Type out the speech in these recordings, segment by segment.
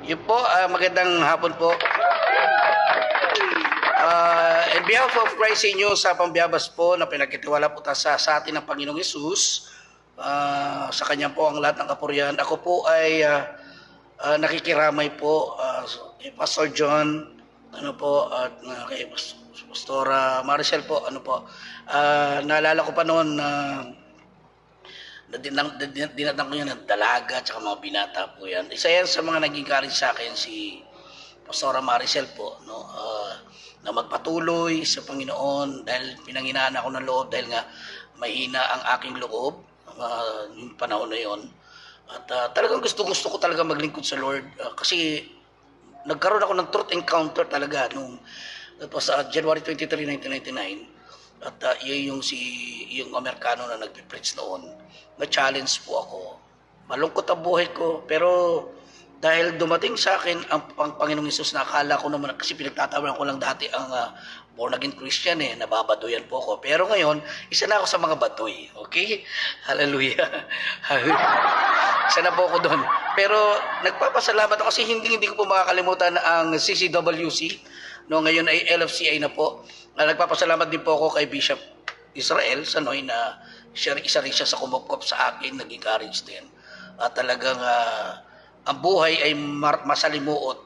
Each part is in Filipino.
Yun po, magandang hapon po. In behalf of Christ in you, sa pambyabas po na pinagkitiwala po sa atin ng Panginoong Hesus, sa Kanya po ang lahat ng kapurihan. Ako po ay nakikiramay po kay Pastor John, at kay Pastora Maricel po, naalala ko pa noon na dinatang ko yan ng dalaga at mga binata po yan. Isa yan sa mga nag-encourage sa akin, si Pastora Maricel po, na magpatuloy sa Panginoon dahil pinanghinaan ako ng loob dahil nga mahina ang aking loob yung panahon na yon. At talagang gusto ko talaga maglingkod sa Lord kasi nagkaroon ako ng truth encounter talaga that was January 23, 1999. At yung Amerikano na nagpe-preach noon, na-challenge po ako. Malungkot ang buhay ko, pero dahil dumating sa akin ang Panginoong Hesus, na akala ko naman, kasi pinagtatawanan ko lang dati ang born again Christian, nababaduyan po ako. Pero ngayon, isa na ako sa mga baduy. Okay? Hallelujah. Isa na po ako doon. Pero nagpapasalamat ako kasi hindi ko po makakalimutan ang CCWC. Ngayon ay LFCI na po. Nagpapasalamat din po ako kay Bishop Israel Sanoy na isa rin siya sa kumupkop sa akin, nag-encourage din. At talagang ang buhay ay masalimuot,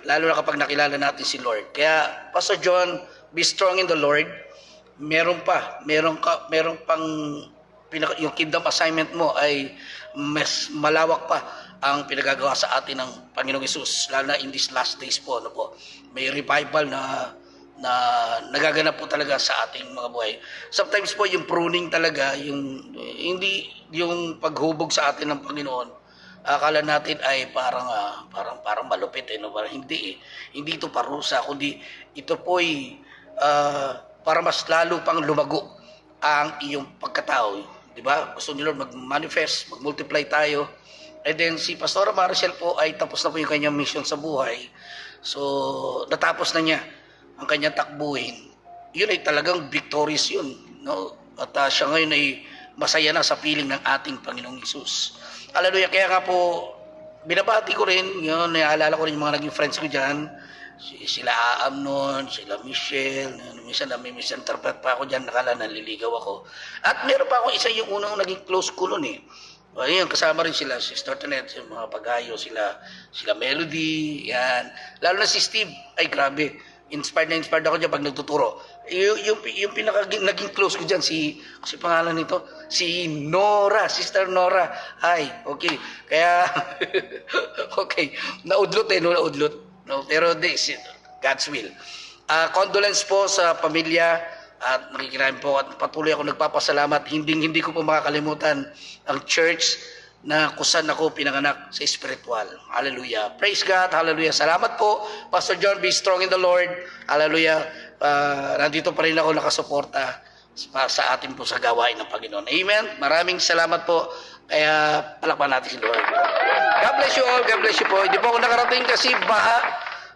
lalo na kapag nakilala natin si Lord. Kaya, Pastor John, be strong in the Lord. Meron pang yung kingdom assignment mo ay mas malawak pa ang pinagagawa sa atin ng Panginoong Hesus, lalo na in these last days po. May revival na nagaganap po talaga sa ating mga buhay. Sometimes po yung pruning talaga, hindi yung paghubog sa atin ng Panginoon, akala natin ay parang malupit, parang hindi ito parusa, kundi ito po ay para mas lalo pang lumago ang iyong pagkatao, di ba? Gusto ni Lord mag-manifest, mag-multiply tayo. And then si Pastora Maricel po ay tapos na po yung kanyang mission sa buhay. So natapos na niya ang kanyang takbuhin. Yun ay talagang victorious yun, At siya ngayon ay masaya na sa piling ng ating Panginoong Hesus. Hallelujah. Kaya nga po, binabati ko rin, naalala ko rin yung mga naging friends ko dyan. Sila Amnon, sila Michelle, minsan na may misinterpret pa ako dyan, nakala naliligaw ako. At meron pa ako isa yung unang naging close ko nun Ayun, kasama rin sila, si Stortanet, yung mga Pagayo, sila Melody, yan. Lalo na si Steve, ay grabe. Inspired ako dyan pag nagtuturo. Yung naging close ko dyan, kasi pangalan nito, si Nora, Sister Nora. Ay, okay. Kaya, okay. Naudlot. Pero this is God's will. Condolence po sa pamilya at nakikirahin po at patuloy ako nagpapasalamat. Hindi ko po makakalimutan ang church na kusan ako pinanganak sa spiritual. Hallelujah. Praise God. Hallelujah. Salamat po. Pastor John, be strong in the Lord. Hallelujah. Nandito pa rin ako nakasuporta sa atin po sa gawain ng Panginoon. Amen. Maraming salamat po. Kaya palakpan natin si Lord. God bless you all. God bless you po. Hindi po ako nakarating kasi baha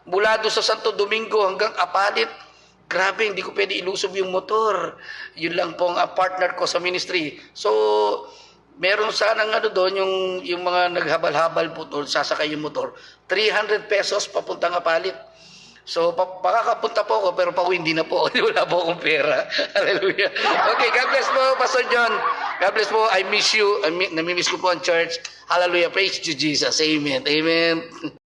mula doon sa Santo Domingo hanggang Apalit. Grabe, hindi ko pwede ilusob yung motor. Yun lang po ang partner ko sa ministry. So, meron sanang doon, yung mga naghabal-habal po doon, sasakay yung motor, 300 pesos papuntang Apalit. So, makakapunta po ako, pero pauwi hindi na po. Wala po akong pera. Hallelujah. Okay, God bless po, Pastor John. God bless po. I miss you. Namimiss ko po ang church. Hallelujah. Praise you, Jesus. Amen. Amen.